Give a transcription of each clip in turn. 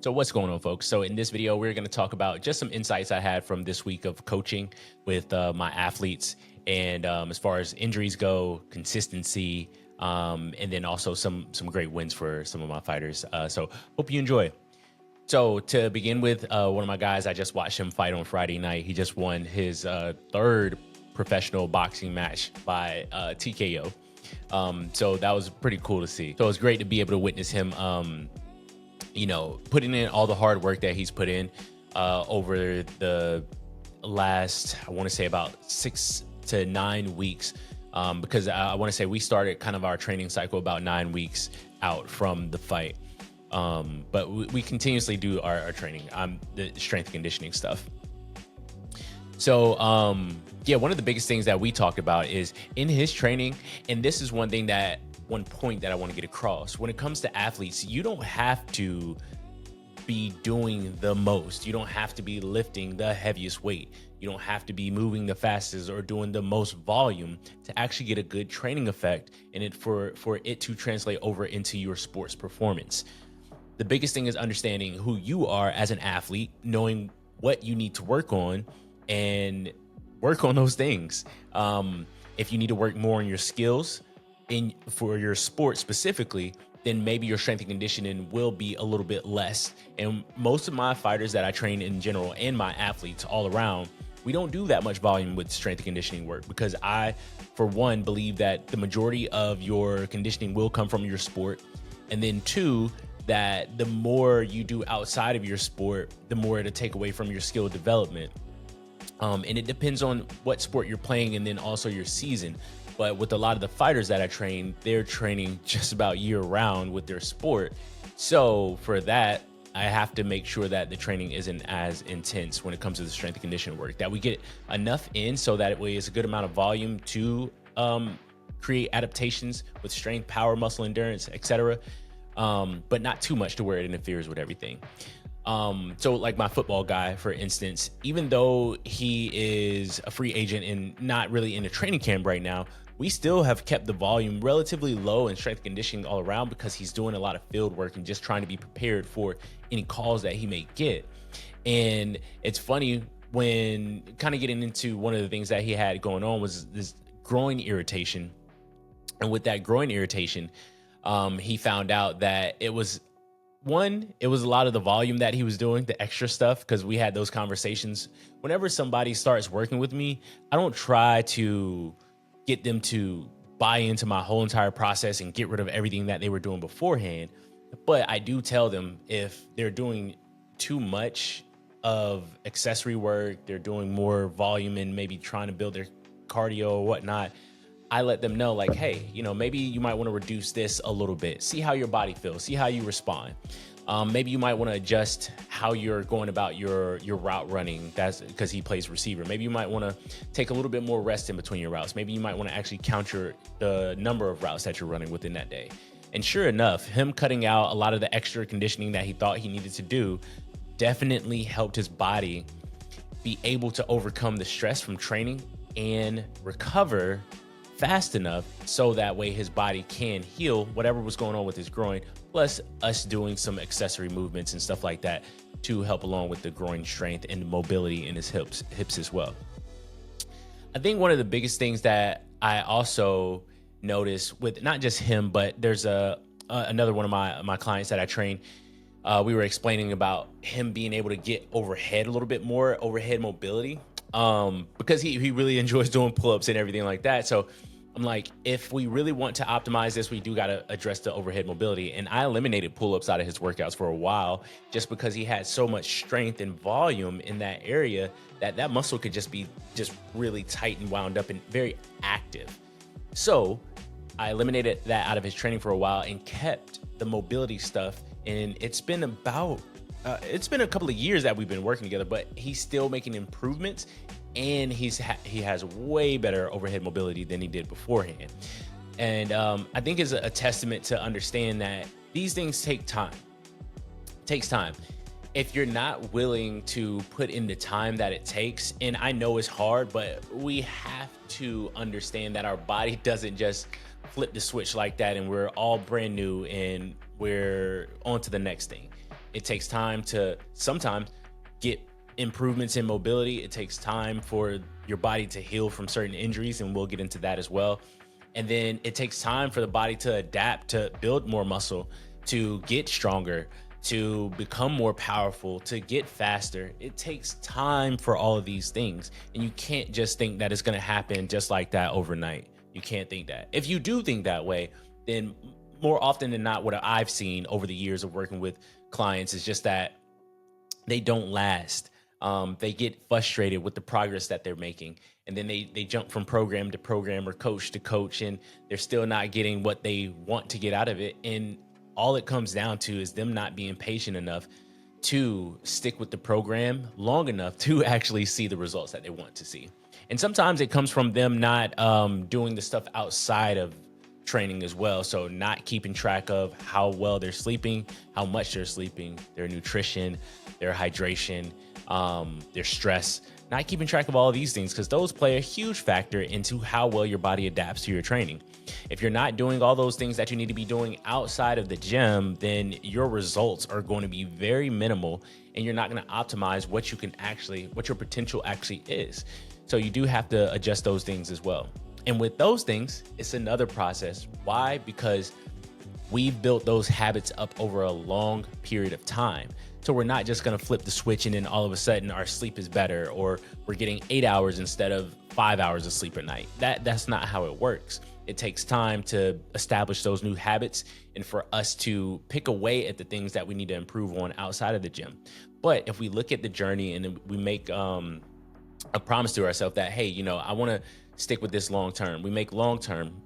So what's going on, folks? So in this video, we're going to talk about just some insights I had from this week of coaching with my athletes, and as far as injuries go, consistency, and then also some great wins for some of my fighters. So hope you enjoy. So to begin with, one of my guys, I just watched him fight on Friday night. He just won his third professional boxing match by TKO. So that was pretty cool to see. So it was great to be able to witness him. Putting in all the hard work that he's put in over the last, I want to say about 6 to 9 weeks, because I want to say we started kind of our training cycle about 9 weeks out from the fight. But we continuously do our training, the strength and conditioning stuff. So, one of the biggest things that we talked about is in his training, and this is one point that I want to get across. When it comes to athletes, you don't have to be doing the most. You don't have to be lifting the heaviest weight. You don't have to be moving the fastest or doing the most volume to actually get a good training effect and for it to translate over into your sports performance. The biggest thing is understanding who you are as an athlete, knowing what you need to work on and work on those things. If you need to work more on your skills for your sport specifically, then maybe your strength and conditioning will be a little bit less. And most of my fighters that I train in general and my athletes all around, we don't do that much volume with strength and conditioning work because I, for one, believe that the majority of your conditioning will come from your sport. And then two, that the more you do outside of your sport, the more it'll take away from your skill development. And it depends on what sport you're playing and then also your season. But with a lot of the fighters that I train, they're training just about year round with their sport. So for that, I have to make sure that the training isn't as intense when it comes to the strength and conditioning work, that we get enough in so that it way it's a good amount of volume to create adaptations with strength, power, muscle endurance, etc. But not too much to where it interferes with everything. So like my football guy, for instance, even though he is a free agent and not really in a training camp right now, we still have kept the volume relatively low in strength conditioning all around because he's doing a lot of field work and just trying to be prepared for any calls that he may get. And it's funny when kind of getting into one of the things that he had going on was this groin irritation. And with that groin irritation, he found out that it was a lot of the volume that he was doing, the extra stuff, because we had those conversations. Whenever somebody starts working with me, I don't try to get them to buy into my whole entire process and get rid of everything that they were doing beforehand. But I do tell them if they're doing too much of accessory work, they're doing more volume and maybe trying to build their cardio or whatnot, I let them know like, hey, maybe you might want to reduce this a little bit. See how your body feels. See how you respond. Maybe you might want to adjust how you're going about your route running. That's because he plays receiver. Maybe you might want to take a little bit more rest in between your routes. Maybe you might want to actually count the number of routes that you're running within that day. And sure enough, him cutting out a lot of the extra conditioning that he thought he needed to do definitely helped his body be able to overcome the stress from training and recover fast enough so that way his body can heal whatever was going on with his groin, plus us doing some accessory movements and stuff like that to help along with the groin strength and mobility in his hips as well. I think one of the biggest things that I also noticed with not just him, but there's another one of my clients that I train. We were explaining about him being able to get overhead a little bit more, overhead mobility, because he really enjoys doing pull-ups and everything like that. So I'm like, if we really want to optimize this, we do got to address the overhead mobility. And I eliminated pull-ups out of his workouts for a while just because he had so much strength and volume in that area that muscle could just be really tight and wound up and very active. So I eliminated that out of his training for a while and kept the mobility stuff. And it's been a couple of years that we've been working together, but he's still making improvements, and he has way better overhead mobility than he did beforehand. And I think it's a testament to understand that these things take time. It takes time. If you're not willing to put in the time that it takes, and I know it's hard, but we have to understand that our body doesn't just flip the switch like that and we're all brand new and we're on to the next thing. It takes time to sometimes get improvements in mobility. It takes time for your body to heal from certain injuries, and we'll get into that as well. And then it takes time for the body to adapt, to build more muscle, to get stronger, to become more powerful, to get faster. It takes time for all of these things. And you can't just think that it's going to happen just like that overnight. You can't think that. If you do think that way, then more often than not, what I've seen over the years of working with clients is just that they don't last. They get frustrated with the progress that they're making, and then they jump from program to program or coach to coach, and they're still not getting what they want to get out of it. And all it comes down to is them not being patient enough to stick with the program long enough to actually see the results that they want to see. And sometimes it comes from them not doing the stuff outside of training as well. So not keeping track of how well they're sleeping, how much they're sleeping, their nutrition, their hydration, their stress, not keeping track of all of these things, because those play a huge factor into how well your body adapts to your training. If you're not doing all those things that you need to be doing outside of the gym, then your results are going to be very minimal, and you're not going to optimize what you can actually, what your potential actually is. So you do have to adjust those things as well. And with those things, it's another process. Why? Because we've built those habits up over a long period of time. So we're not just going to flip the switch and then all of a sudden our sleep is better, or we're getting 8 hours instead of 5 hours of sleep at night. That's not how it works. It takes time to establish those new habits and for us to pick away at the things that we need to improve on outside of the gym. But if we look at the journey and then we make a promise to ourselves that, hey, you know, I want to stick with this long term. We make long term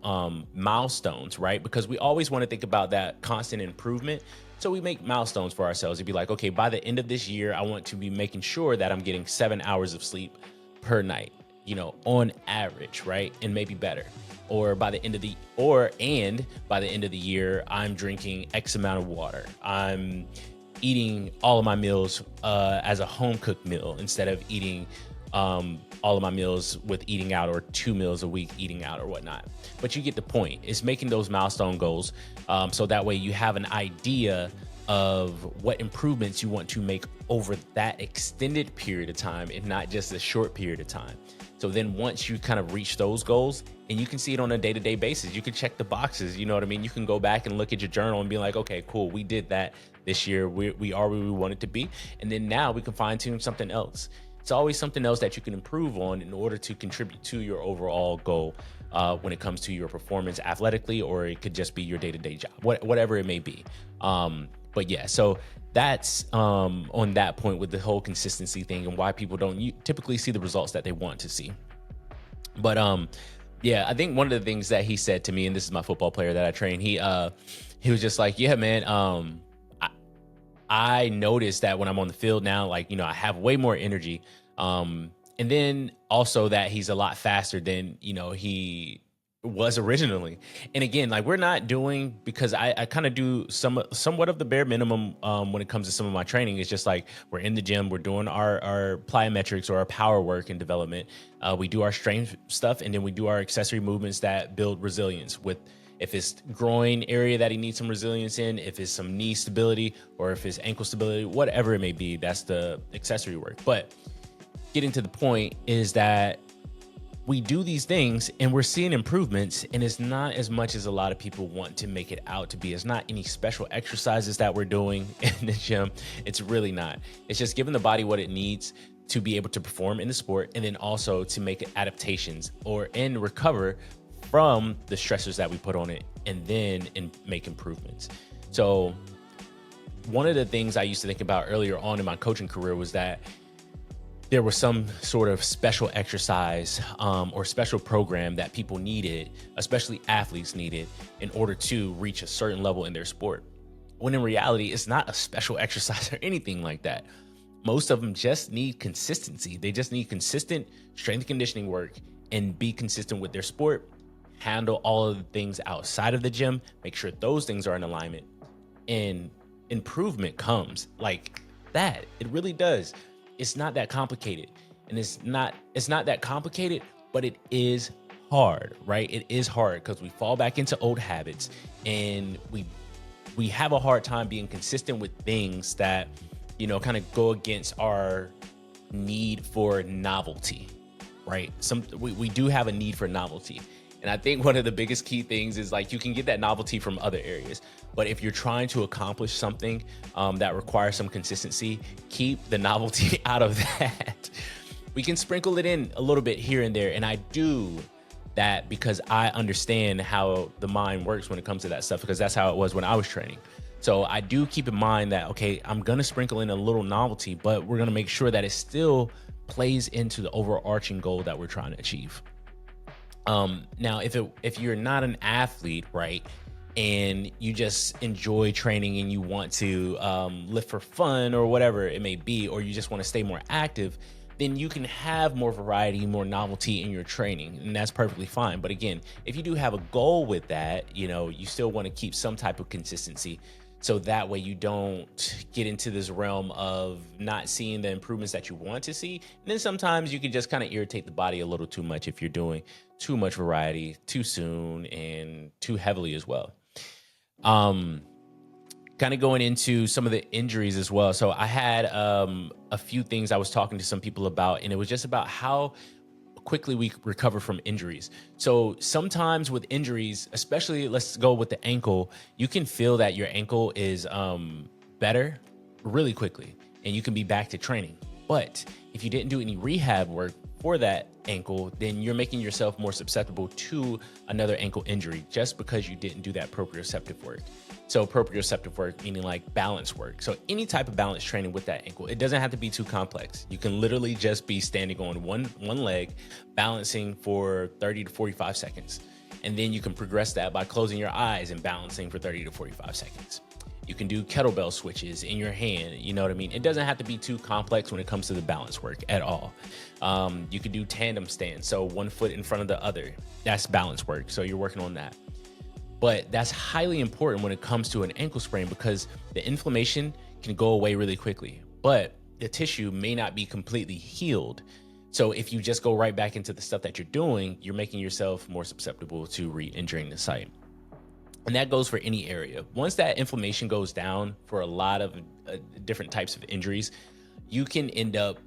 milestones, right? Because we always want to think about that constant improvement. So we make milestones for ourselves. It'd be like, okay, by the end of this year, I want to be making sure that I'm getting 7 hours of sleep per night, you know, on average, right? And maybe better. Or by the end of the by the end of the year, I'm drinking X amount of water. I'm eating all of my meals as a home cooked meal instead of eating all of my meals with eating out, or 2 meals a week eating out or whatnot. But you get the point. It's making those milestone goals so that way you have an idea of what improvements you want to make over that extended period of time and not just a short period of time. So then once you kind of reach those goals, and you can see it on a day-to-day basis, you can check the boxes, you know what I mean? You can go back and look at your journal and be like, okay, cool, we did that this year. We are where we wanted to be. And then now we can fine tune something else. It's always something else that you can improve on in order to contribute to your overall goal when it comes to your performance athletically, or it could just be your day-to-day job, whatever it may be. But yeah, so that's on that point with the whole consistency thing and why people don't typically see the results that they want to see. But yeah, I think one of the things that he said to me, and this is my football player that I train, he was just like, yeah, man, I noticed that when I'm on the field now, like, you know, I have way more energy. And then also that he's a lot faster than, you know, he was originally. And again, like, we're not doing, because I kind of do somewhat of the bare minimum when it comes to some of my training. It's just like, we're in the gym, we're doing our plyometrics or our power work and development. We do our strength stuff, and then we do our accessory movements that build resilience with, if it's groin area that he needs some resilience in, if it's some knee stability, or if it's ankle stability, whatever it may be, that's the accessory work. But getting to the point is that we do these things and we're seeing improvements, and it's not as much as a lot of people want to make it out to be. It's not any special exercises that we're doing in the gym. It's really not. It's just giving the body what it needs to be able to perform in the sport, and then also to make adaptations and recover from the stressors that we put on it, and then make improvements. So one of the things I used to think about earlier on in my coaching career was that there was some sort of special exercise or special program that people needed, especially athletes needed, in order to reach a certain level in their sport. When in reality, it's not a special exercise or anything like that. Most of them just need consistency. They just need consistent strength and conditioning work and be consistent with their sport. Handle all of the things outside of the gym, make sure those things are in alignment, and improvement comes like that. It really does. It's not that complicated, and it's not that complicated, but it is hard, right? It is hard because we fall back into old habits, and we we have a hard time being consistent with things that, kind of go against our need for novelty, right? We do have a need for novelty. And I think one of the biggest key things is like you can get that novelty from other areas. But if you're trying to accomplish something that requires some consistency, keep the novelty out of that. We can sprinkle it in a little bit here and there. And I do that because I understand how the mind works when it comes to that stuff, because that's how it was when I was training. So I do keep in mind that, okay, I'm going to sprinkle in a little novelty, but we're going to make sure that it still plays into the overarching goal that we're trying to achieve. Now, if you're not an athlete, right, and you just enjoy training and you want to lift for fun or whatever it may be, or you just want to stay more active, then you can have more variety, more novelty in your training, and that's perfectly fine. But again, if you do have a goal with that, you still want to keep some type of consistency. So that way you don't get into this realm of not seeing the improvements that you want to see. And then sometimes you can just kind of irritate the body a little too much if you're doing too much variety too soon and too heavily as well. Kind of going into some of the injuries as well. So I had a few things I was talking to some people about, and it was just about how quickly we recover from injuries. So sometimes with injuries, especially let's go with the ankle, you can feel that your ankle is better really quickly and you can be back to training. But if you didn't do any rehab work for that ankle, then you're making yourself more susceptible to another ankle injury just because you didn't do that proprioceptive work. So proprioceptive work, meaning like balance work. So any type of balance training with that ankle, it doesn't have to be too complex. You can literally just be standing on one leg, balancing for 30 to 45 seconds. And then you can progress that by closing your eyes and balancing for 30 to 45 seconds. You can do kettlebell switches in your hand. You know what I mean? It doesn't have to be too complex when it comes to the balance work at all. You can do tandem stands. So one foot in front of the other. That's balance work. So you're working on that. But that's highly important when it comes to an ankle sprain because the inflammation can go away really quickly, but the tissue may not be completely healed. So if you just go right back into the stuff that you're doing, you're making yourself more susceptible to re-injuring the site. And that goes for any area. Once that inflammation goes down for a lot of different types of injuries, you can end up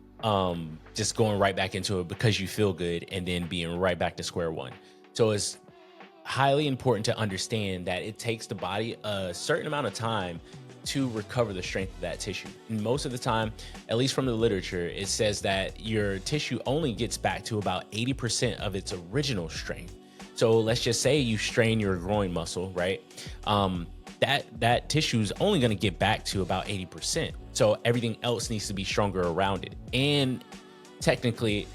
just going right back into it because you feel good and then being right back to square one. So it's highly important to understand that it takes the body a certain amount of time to recover the strength of that tissue. And most of the time, at least from the literature, it says that your tissue only gets back to about 80% of its original strength. So let's just say you strain your groin muscle, right? That tissue is only going to get back to about 80%. So everything else needs to be stronger around it. And technically,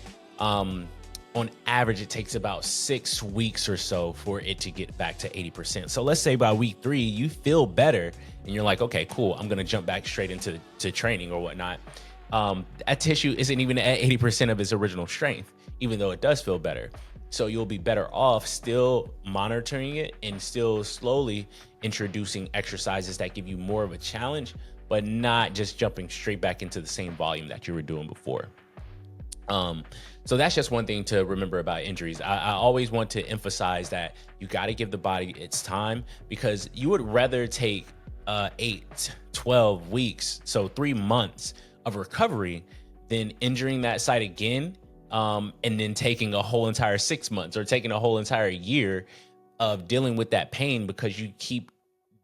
on average, it takes about 6 weeks or so for it to get back to 80%. So let's say by week 3, you feel better and you're like, okay, cool, I'm going to jump back straight into training or whatnot. That tissue isn't even at 80% of its original strength, even though it does feel better. So you'll be better off still monitoring it and still slowly introducing exercises that give you more of a challenge, but not just jumping straight back into the same volume that you were doing before. So that's just one thing to remember about injuries. I always want to emphasize that you got to give the body its time, because you would rather take 8, 12 weeks, so 3 months of recovery than injuring that site again, and then taking a whole entire 6 months or taking a whole entire year of dealing with that pain because you keep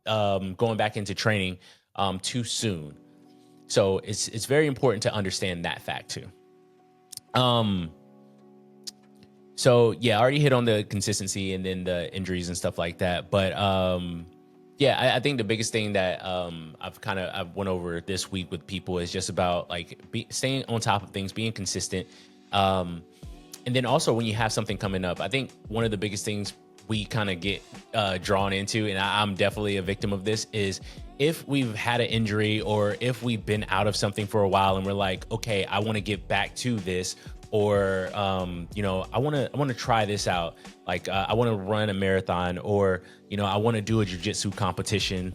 going back into training too soon. So it's very important to understand that fact too. So yeah, I already hit on the consistency and then the injuries and stuff like that. But yeah, I think the biggest thing that I've went over this week with people is just about like staying on top of things, being consistent. And then also when you have something coming up, I think one of the biggest things we kind of get drawn into, and I'm definitely a victim of this, is if we've had an injury or if we've been out of something for a while and we're like, okay, I want to get back to this, or I want to try this out. Like I want to run a marathon, or I want to do a jiu-jitsu competition,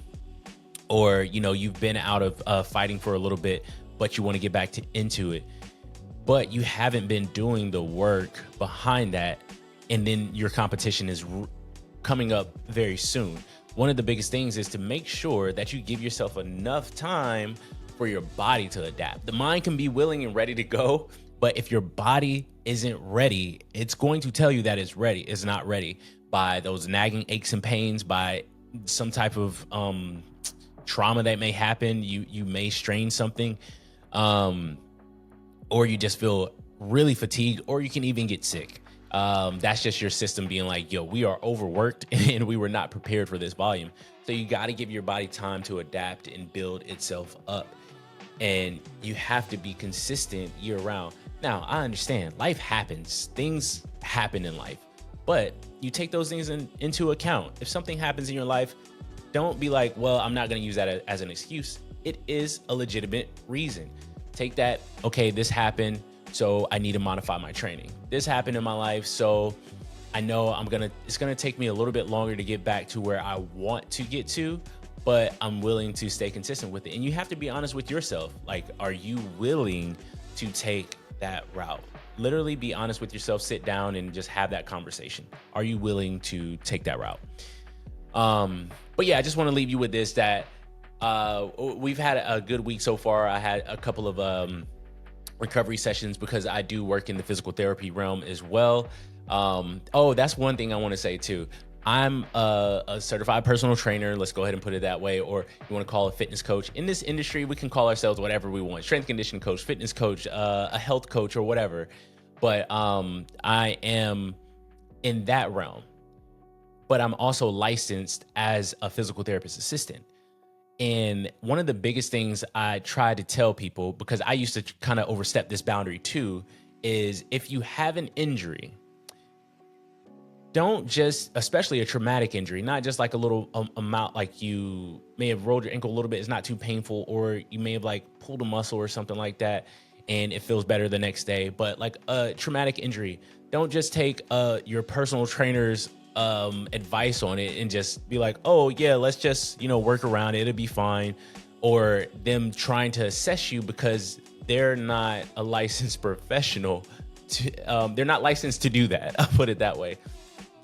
or you've been out of fighting for a little bit, but you want to get back into it, but you haven't been doing the work behind that, and then your competition is coming up very soon. one of the biggest things is to make sure that you give yourself enough time for your body to adapt. The mind can be willing and ready to go, but if your body isn't ready, it's going to tell you that it's not ready by those nagging aches and pains, by some type of trauma that may happen. You may strain something, um, or you just feel really fatigued, or you can even get sick. That's just your system being like, yo, we are overworked and we were not prepared for this volume. So you got to give your body time to adapt and build itself up. And you have to be consistent year round. Now, I understand life happens, things happen in life, but you take those things into account. If something happens in your life, don't be like, well, I'm not going to use that as an excuse. It is a legitimate reason. Take that, okay, this happened, so I need to modify my training. This happened in my life, so I know it's gonna take me a little bit longer to get back to where I want to get to, but I'm willing to stay consistent with it. And you have to be honest with yourself. Like, are you willing to take that route? Literally be honest with yourself, sit down and just have that conversation. Are you willing to take that route? But yeah, I just want to leave you with this, that we've had a good week so far. I had a couple of recovery sessions because I do work in the physical therapy realm as well. Oh, that's one thing I want to say too. I'm a certified personal trainer. Let's go ahead and put it that way. Or you want to call a fitness coach. In this industry, we can call ourselves whatever we want. Strength conditioning coach, fitness coach, a health coach, or whatever. But I am in that realm. But I'm also licensed as a physical therapist assistant. And one of the biggest things I try to tell people, because I used to kind of overstep this boundary too, is if you have an injury, don't just, especially a traumatic injury, not just like a little amount, like you may have rolled your ankle a little bit, it's not too painful, or you may have like pulled a muscle or something like that and it feels better the next day. But like a traumatic injury, don't just take your personal trainer's advice on it and just be like, oh yeah, let's just, work around it, it'll be fine. Or them trying to assess you because they're not a licensed professional they're not licensed to do that. I'll put it that way.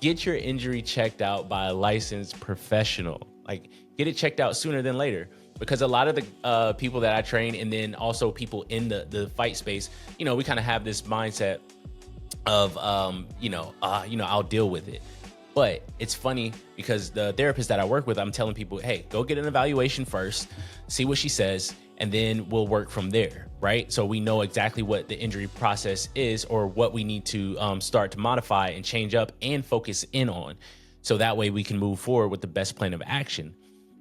Get your injury checked out by a licensed professional. Like, get it checked out sooner than later, because a lot of the people that I train, and then also people in the fight space, we kind of have this mindset of, I'll deal with it. But it's funny because the therapist that I work with, I'm telling people, hey, go get an evaluation first, see what she says, and then we'll work from there, right? So we know exactly what the injury process is, or what we need to start to modify and change up and focus in on. So that way we can move forward with the best plan of action.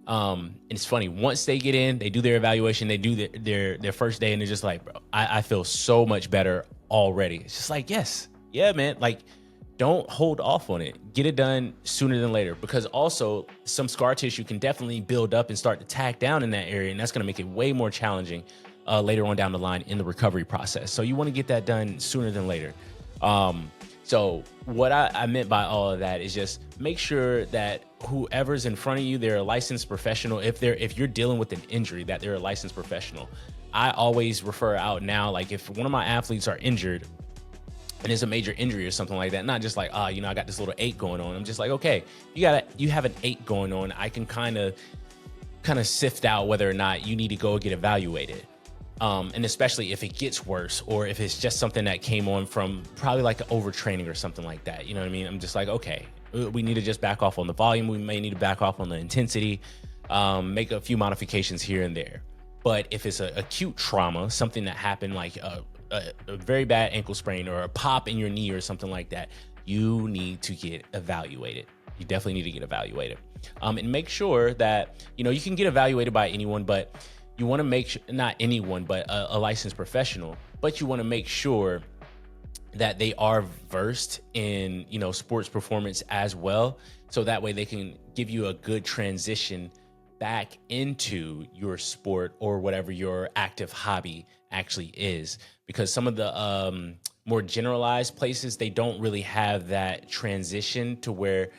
And it's funny, once they get in, they do their evaluation, they do their first day, and they're just like, bro, I feel so much better already. It's just like, yes, yeah, man. Like, don't hold off on it. Get it done sooner than later, because also some scar tissue can definitely build up and start to tack down in that area. And that's going to make it way more challenging later on down the line in the recovery process. So you want to get that done sooner than later. So what I meant by all of that is just make sure that whoever's in front of you, they're a licensed professional. If you're dealing with an injury, that they're a licensed professional. I always refer out now, like if one of my athletes are injured, and it's a major injury or something like that, not just like, I got this little ache going on. I'm just like, okay, you have an ache going on. I can kind of sift out whether or not you need to go get evaluated. And especially if it gets worse, or if it's just something that came on from probably like an overtraining or something like that. You know what I mean? I'm just like, okay, we need to just back off on the volume. We may need to back off on the intensity, make a few modifications here and there. But if it's an acute trauma, something that happened like a very bad ankle sprain or a pop in your knee or something like that, you need to get evaluated. You definitely need to get evaluated. And make sure that, you can get evaluated by anyone, but you want to make sure, not anyone, but a licensed professional, but you want to make sure that they are versed in, sports performance as well. So that way they can give you a good transition back into your sport or whatever your active hobby actually is. Because some of the more generalized places, they don't really have that transition to where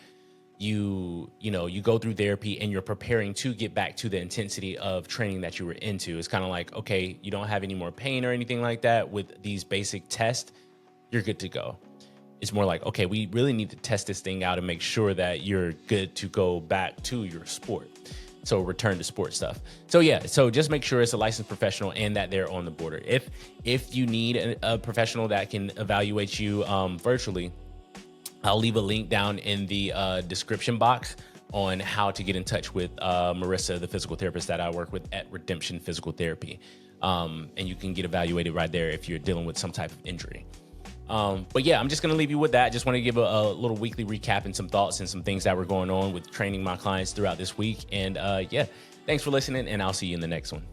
you go through therapy and you're preparing to get back to the intensity of training that you were into. It's kind of like, okay, you don't have any more pain or anything like that with these basic tests, you're good to go. It's more like, okay, we really need to test this thing out and make sure that you're good to go back to your sport. So return to sport stuff. So yeah, so just make sure it's a licensed professional and that they're on the border. If you need a professional that can evaluate you virtually, I'll leave a link down in the description box on how to get in touch with Marissa, the physical therapist that I work with at Redemption Physical Therapy. And you can get evaluated right there if you're dealing with some type of injury. But yeah, I'm just going to leave you with that. Just want to give a little weekly recap and some thoughts and some things that were going on with training my clients throughout this week. And yeah, thanks for listening, and I'll see you in the next one.